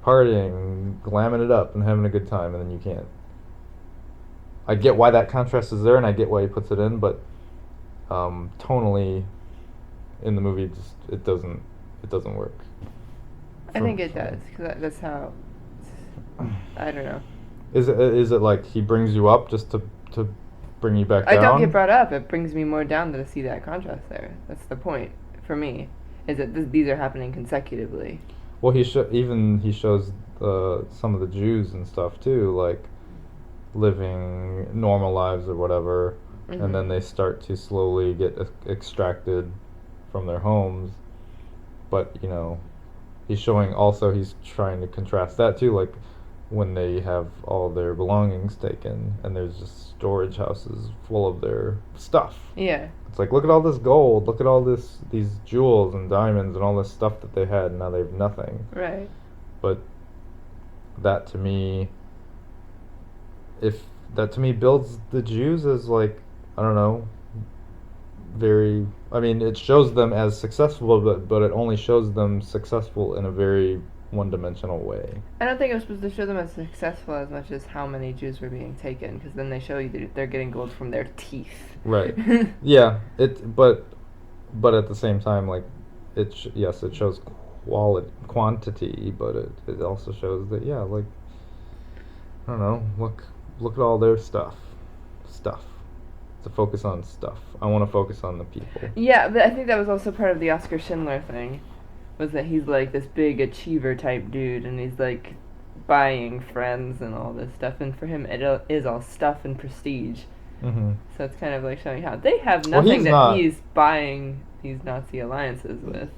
partying, glamming it up and having a good time, and then you can't. I get why that contrast is there, and I get why he puts it in, but tonally in the movie it doesn't work. I think it does, because that's how. I don't know. Is it like he brings you up just to bring you back down? I don't get brought up. It brings me more down to see that contrast there. That's the point for me. Is that these are happening consecutively. Well, he shows some of the Jews and stuff too, like living normal lives or whatever, Mm-hmm. and then they start to slowly get extracted from their homes. But he's trying to contrast that too, like when they have all their belongings taken and there's just storage houses full of their stuff. Yeah. It's like, look at all this gold, look at all these jewels and diamonds and all this stuff that they had, and now they have nothing. Right. But that to me builds the Jews as like, I don't know, it shows them as successful, but it only shows them successful in a very one-dimensional way. I don't think it was supposed to show them as successful as much as how many Jews were being taken, because then they show you that they're getting gold from their teeth. Right. Yeah. But at the same time, like, it shows quantity, but it also shows that, yeah, like, I don't know, look at all their stuff. To focus on stuff. I want to focus on the people. Yeah, but I think that was also part of the Oscar Schindler thing, was that he's like this big achiever type dude, and he's like buying friends and all this stuff, and for him it is all stuff and prestige. Mm-hmm. So it's kind of like showing how they have Well, nothing he's he's buying these Nazi alliances with.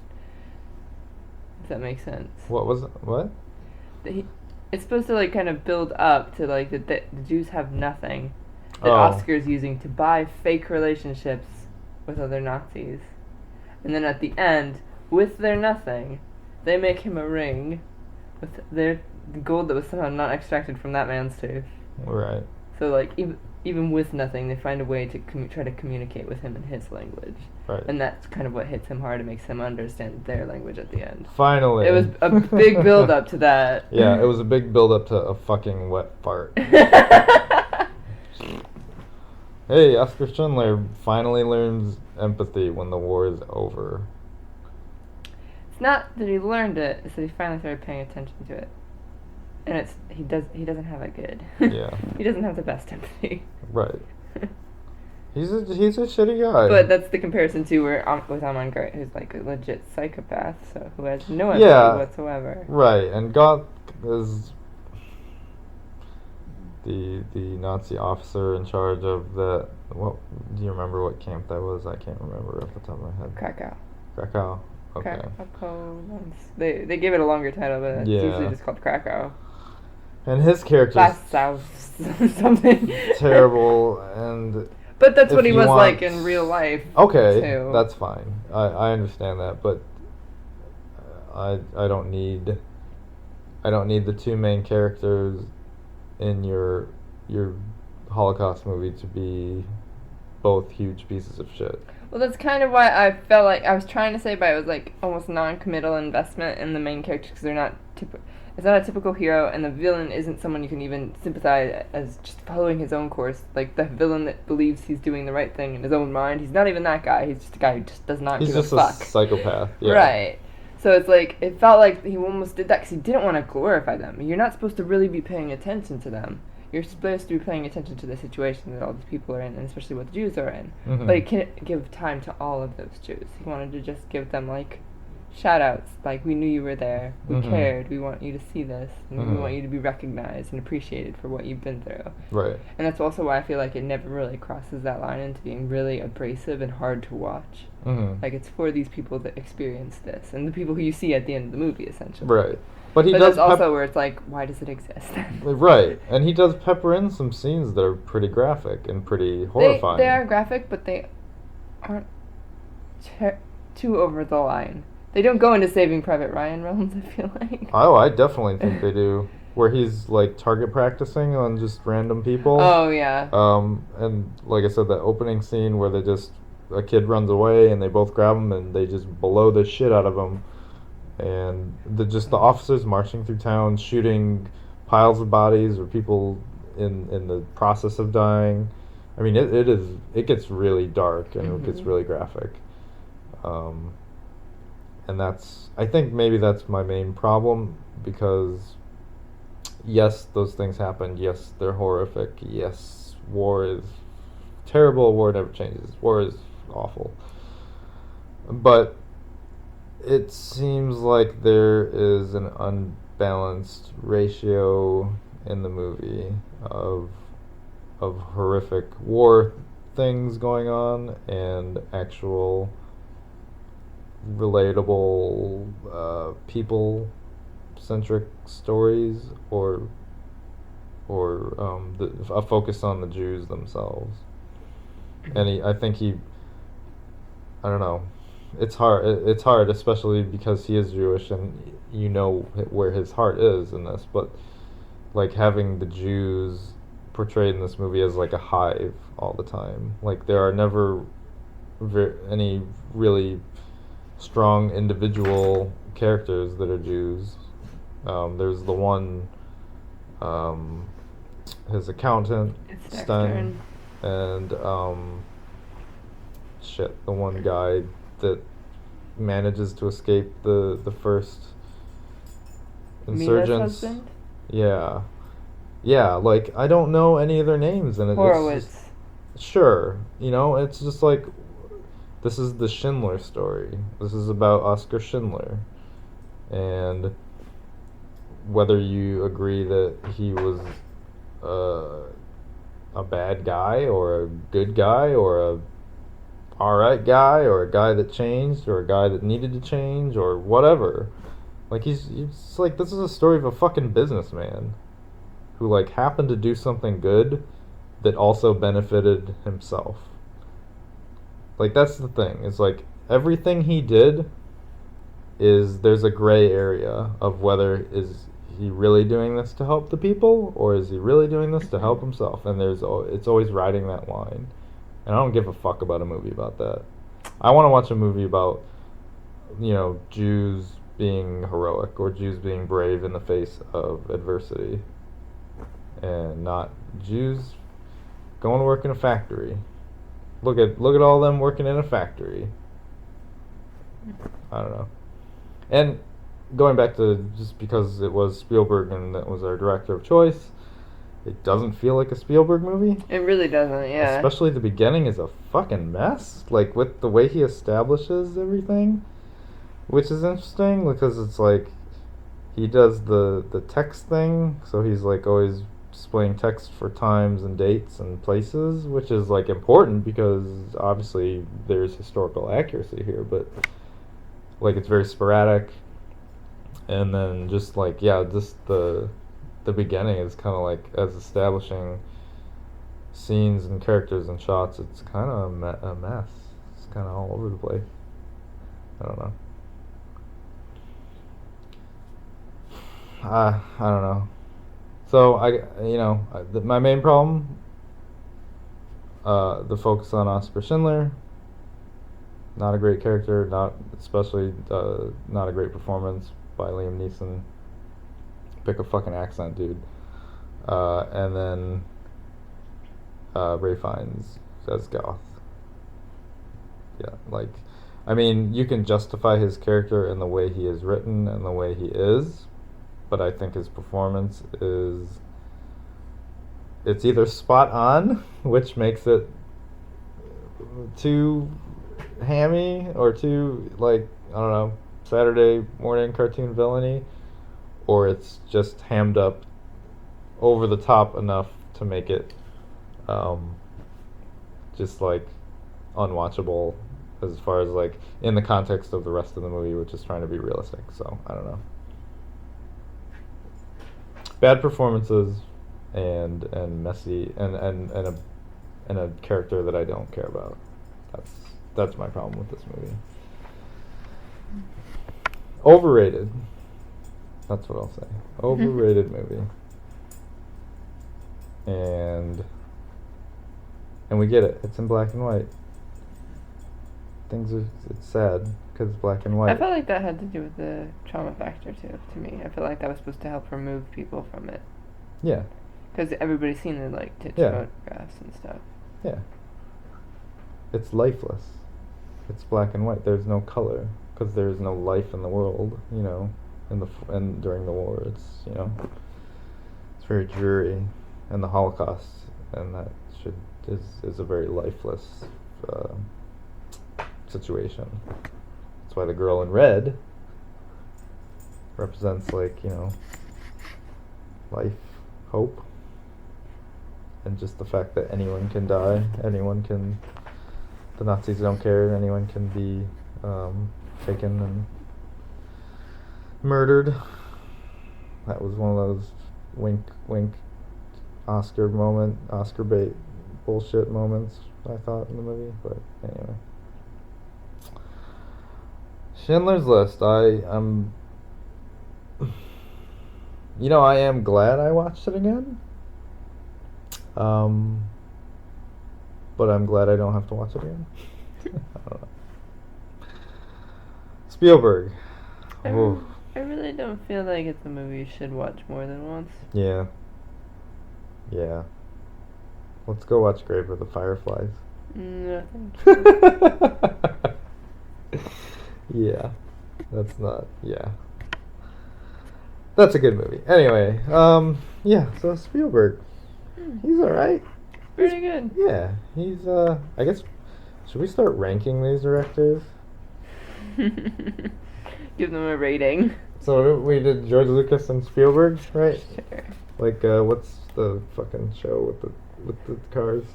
that makes sense. What was it? What? It's supposed to like kind of build up to like that the Jews have nothing that Oh. Oscar's using to buy fake relationships with other Nazis. And then at the end, with their nothing, they make him a ring with their gold that was somehow not extracted from that man's tooth. Right. So like even with nothing, they find a way to try to communicate with him in his language. Right. And that's kind of what hits him hard and makes him understand their language at the end. Finally. It was a big build up to that. Yeah, it was a big build up to a fucking wet fart. Hey, Oscar Schindler finally learns empathy when the war is over. It's not that he learned it, it's that he finally started paying attention to it. And he doesn't have it good. Yeah. He doesn't have the best empathy. Right. He's a shitty guy. But that's the comparison too, with Amon Grant, who's like a legit psychopath, so who has no empathy whatsoever. Right, and Goth is the Nazi officer in charge of the. What do you remember? What camp that was? I can't remember off the top of my head. Krakow. Okay. Krakow. They gave it a longer title, but it's usually just called Krakow. And his character's something terrible, and but that's what he was like in real life. Okay, too. That's fine. I understand that, but I don't need the two main characters in your Holocaust movie to be both huge pieces of shit. Well, that's kind of why I felt like I was trying to say, but it was like almost non-committal investment in the main characters because they're not it's not a typical hero, and the villain isn't someone you can even sympathize as just following his own course. Like the villain that believes he's doing the right thing in his own mind. He's not even that guy. He's just a guy who just does not give a fuck. He's just a psychopath. Yeah. Right. So it's like, it felt like he almost did that because he didn't want to glorify them. You're not supposed to really be paying attention to them. You're supposed to be paying attention to the situation that all these people are in, and especially what the Jews are in. Mm-hmm. But he couldn't give time to all of those Jews. He wanted to just give them, like, shout-outs. Like, we knew you were there. We cared. We want you to see this. And we want you to be recognized and appreciated for what you've been through. Right. And that's also why I feel like it never really crosses that line into being really abrasive and hard to watch. Mm-hmm. Like, it's for these people that experience this, and the people who you see at the end of the movie, essentially. Right. But that's also where it's like, why does it exist? Right. And he does pepper in some scenes that are pretty graphic and pretty horrifying. They are graphic, but they aren't too over the line. They don't go into Saving Private Ryan realms, I feel like. Oh, I definitely think they do. Where he's, like, target practicing on just random people. Oh, yeah. And, like I said, that opening scene where a kid runs away and they both grab him and they just blow the shit out of him. And the officers marching through town, shooting piles of bodies or people in the process of dying. I mean, it gets really dark and it gets really graphic. And I think maybe that's my main problem, because yes, those things happened. Yes, they're horrific. Yes, war is terrible. War never changes. War is awful. But it seems like there is an unbalanced ratio in the movie of horrific war things going on and actual relatable people-centric stories, or a focus on the Jews themselves. And I don't know. It's hard, especially because he is Jewish, and you know where his heart is in this. But like having the Jews portrayed in this movie as like a hive all the time. Like there are never any really strong individual characters that are Jews. There's the one, his accountant, Sten, and the one guy that manages to escape the first insurgents. Husband? Yeah, like I don't know any of their names, and Horowitz. Sure, it's just like, this is the Schindler story. This is about Oscar Schindler, and whether you agree that he was a bad guy or a good guy or a alright guy or a guy that changed or a guy that needed to change or whatever, Like he's like, this is a story of a fucking businessman who like happened to do something good that also benefited himself. Like that's the thing. It's like everything he did is there's a gray area of whether is he really doing this to help the people or is he really doing this to help himself, and it's always riding that line. And I don't give a fuck about a movie about that. I want to watch a movie about, Jews being heroic or Jews being brave in the face of adversity, and not Jews going to work in a factory. Look at all them working in a factory. I don't know. And going back to just because it was Spielberg and that was our director of choice, it doesn't feel like a Spielberg movie. It really doesn't, yeah. Especially the beginning is a fucking mess. Like with the way he establishes everything, which is interesting because it's like he does the text thing, so he's like always displaying text for times and dates and places, which is like important because obviously there's historical accuracy here, but like it's very sporadic. And then just like just the beginning is kind of like as establishing scenes and characters and shots, it's kind of a mess. It's kind of all over the place. I don't know. I don't know. So my main problem, the focus on Oscar Schindler. Not a great character, not a great performance by Liam Neeson. Pick a fucking accent, dude. And then Ray Fiennes as Goth. Yeah, like, I mean, you can justify his character in the way he is written and the way he is, but I think his performance it's either spot on, which makes it too hammy or too, like, I don't know, Saturday morning cartoon villainy, or it's just hammed up over the top enough to make it just like unwatchable as far as like in the context of the rest of the movie, which is trying to be realistic. So I don't know. Bad performances and messy and a character that I don't care about. That's my problem with this movie. Overrated. That's what I'll say. Overrated movie. And we get it. It's in black and white. It's sad because it's black and white. I felt like that had to do with the trauma factor too. To me, I feel like that was supposed to help remove people from it. Yeah. Because everybody's seen the like tits photographs and stuff. Yeah. It's lifeless. It's black and white. There's no color because there's no life in the world. And during the war, it's it's very dreary, and the Holocaust, and that is a very lifeless situation. That's why the girl in red represents life, hope, and just the fact that anyone can die, the Nazis don't care, anyone can be taken and murdered. That was one of those wink wink Oscar bait bullshit moments, I thought, in the movie. But anyway, Schindler's List. I am glad I watched it again. But I'm glad I don't have to watch it again. I don't know. Spielberg. I really don't feel like it's a movie you should watch more than once. Yeah. Let's go watch Grave of the Fireflies. No, thank you. Yeah. That's a good movie. Anyway, so Spielberg. He's alright. Pretty good. Yeah, he's, I guess, should we start ranking these directors? Give them a rating. So we did George Lucas and Spielberg, right? Sure. Like, what's the fucking show with the cars?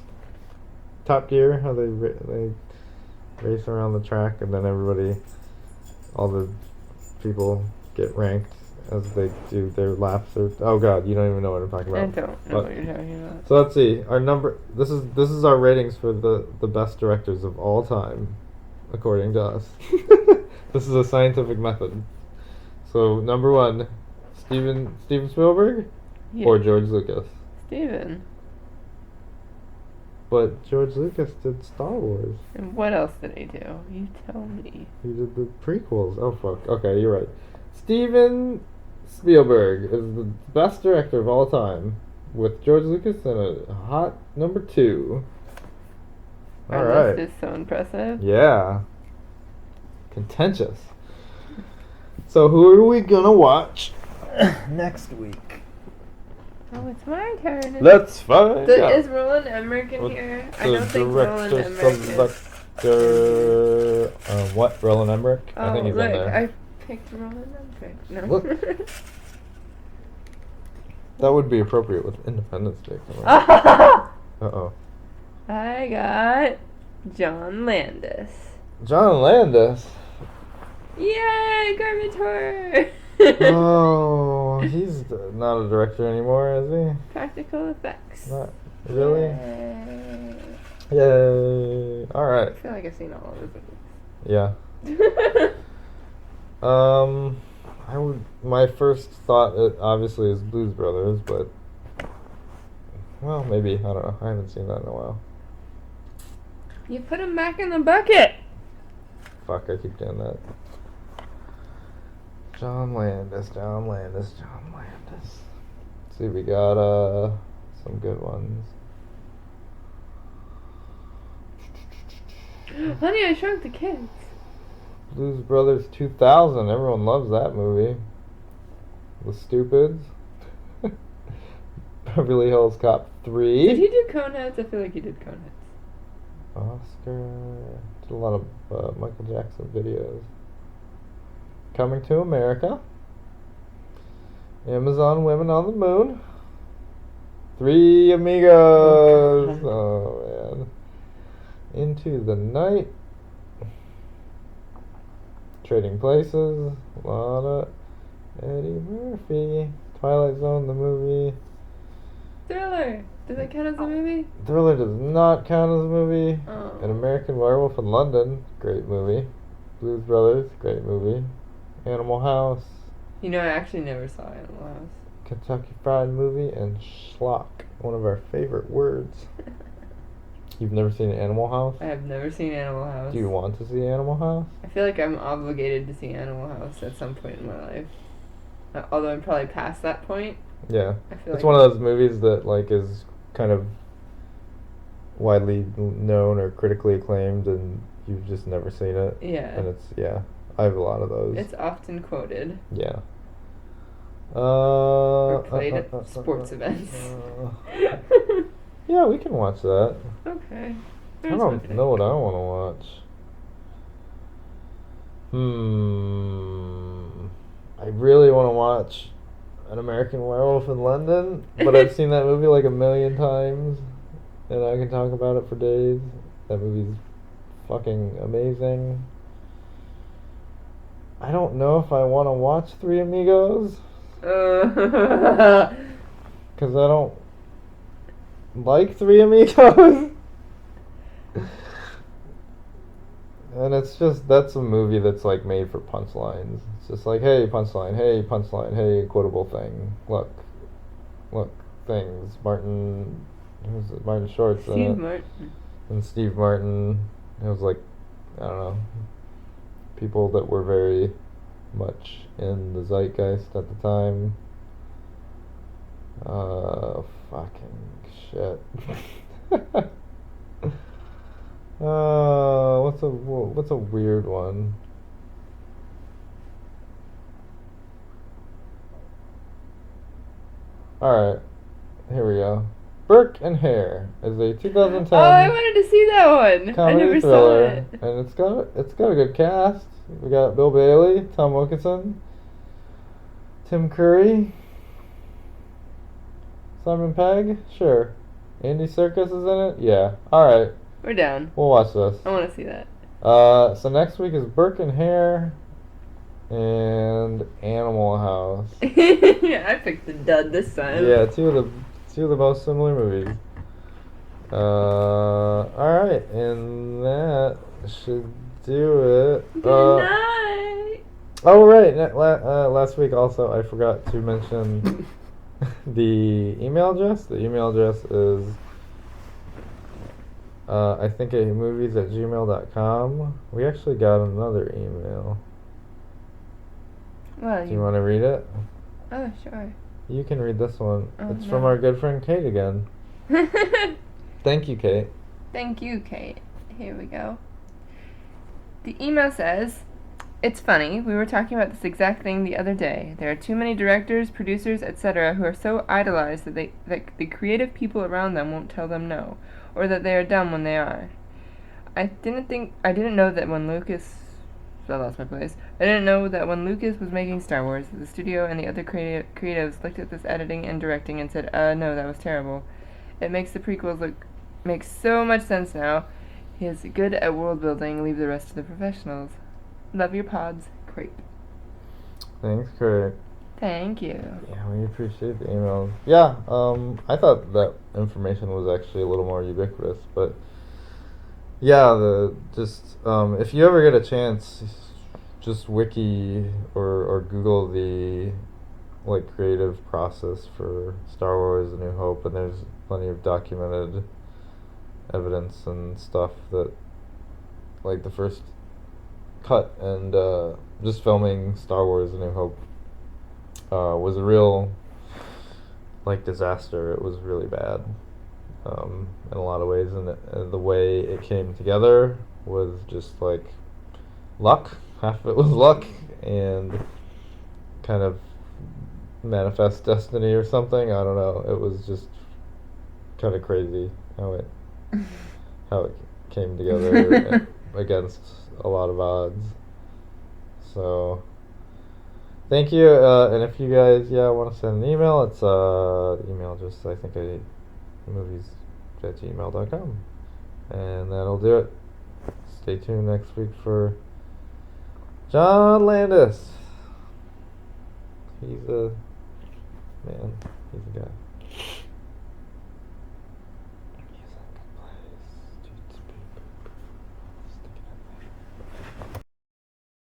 Top Gear, how they race around the track, and then all the people get ranked as they do their laps. Oh god, you don't even know what I'm talking I about. don't know what you're talking about. So let's see. Our number. This is our ratings for the best directors of all time, according to us. This is a scientific method. So number 1, Steven Spielberg, or George Lucas. Steven. But George Lucas did Star Wars. And what else did he do? You tell me. He did the prequels. Oh fuck. Okay, you're right. Steven Spielberg is the best director of all time, with George Lucas in a hot number 2. All right. This is so impressive. Yeah. Contentious. So who are we gonna watch next week? Oh, it's my turn. Let's find out. Is Roland Emmerich in here? I don't think Roland Emmerich is. What? Roland Emmerich? Oh, I think he's look, in there. I picked Roland Emmerich. No. Look. That would be appropriate with Independence Day. Uh-oh. I got John Landis. John Landis? Yay, Garmentor! Oh, he's not a director anymore, is he? Practical effects. Not really? Yay. Yay. Alright. I feel like I've seen all of his Yeah. My first thought, obviously, is Blues Brothers, but, well, maybe, I don't know. I haven't seen that in a while. You put him back in the bucket! Fuck, I keep doing that. John Landis. Let's see, we got, some good ones. Honey, I Shrunk the Kids. Blues Brothers 2000. Everyone loves that movie. The Stupids. Beverly Hills Cop 3. Did he do Coneheads? I feel like he did Coneheads. Oscar. Did a lot of Michael Jackson videos. Coming to America. Amazon Women on the Moon. Three Amigos. Oh man. Into the Night. Trading Places. A lot of Eddie Murphy. Twilight Zone, the movie. Thriller. Does that count as a movie? Thriller does not count as a movie. Oh. An American Werewolf in London. Great movie. Blues Brothers. Great movie. Animal House. You know, I actually never saw Animal House. Kentucky Fried Movie, and schlock, one of our favorite words. You've never seen Animal House? I have never seen Animal House. Do you want to see Animal House? I feel like I'm obligated to see Animal House at some point in my life. Although I'm probably past that point. Yeah. I feel It's like one of those movies that, like, is kind of widely known or critically acclaimed, and you've just never seen it. Yeah. And it's, yeah, I have a lot of those. It's often quoted. Yeah. Or played at sports events. Yeah, we can watch that. Okay. I don't know what I want to watch. I really want to watch An American Werewolf in London, but I've seen that movie like 1,000,000 times, and I can talk about it for days. That movie's fucking amazing. I don't know if I want to watch Three Amigos, because I don't like Three Amigos. And it's just, that's a movie that's like made for punchlines. It's just like, hey, punchline, hey, quotable thing. Look, things. Martin, who's it? Martin Short's in it. Steve Martin. And Steve Martin. It was like, I don't know, people that were very much in the zeitgeist at the time. Fucking shit. What's a weird one? Alright, here we go. Burke and Hare is a 2010 Oh, I wanted to see that one. I comedy never thriller, saw it. and it's got a good cast. We got Bill Bailey, Tom Wilkinson, Tim Curry, Simon Pegg, sure. Andy Serkis is in it, yeah. All right, We're down. we'll watch this. I want to see that. So next week is Burke and Hare. and Animal House. I picked the dud this time. Yeah, two of the most similar movies. All right, and that should do it. Good night. Oh right, last week also I forgot to mention the email address. The email address is I think movies@gmail.com. We actually got another email. Well, Do you want to read it? Oh, sure. You can read this one. Oh, It's no. from our good friend Kate again. Thank you, Kate. Thank you, Kate. Here we go. The email says, "It's funny, we were talking about this exact thing the other day. There are too many directors, producers, etc. who are so idolized that the creative people around them won't tell them no, or that they are dumb when they are. I didn't know that when Lucas... I lost my place. I didn't know that when Lucas was making Star Wars, the studio and the other creatives looked at this editing and directing and said, no, that was terrible. It makes the prequels makes so much sense now. He is good at world building, leave the rest to the professionals. Love your pods, Crepe." Thanks, Kate. Thank you. Yeah, we appreciate the emails. Yeah, I thought that information was actually a little more ubiquitous, but yeah, if you ever get a chance, just wiki or Google the creative process for Star Wars: A New Hope, and there's plenty of documented evidence and stuff that the first cut and just filming Star Wars: A New Hope was a real disaster. It was really bad in a lot of ways, and the way it came together was just luck. Half of it was luck and kind of manifest destiny or something. I don't know. It was just kind of crazy how it came together against a lot of odds. So thank you, and if you guys want to send an email, it's the email address I think movies@gmail.com, and that'll do it. Stay tuned next week for John Landis. He's a man. He's a guy.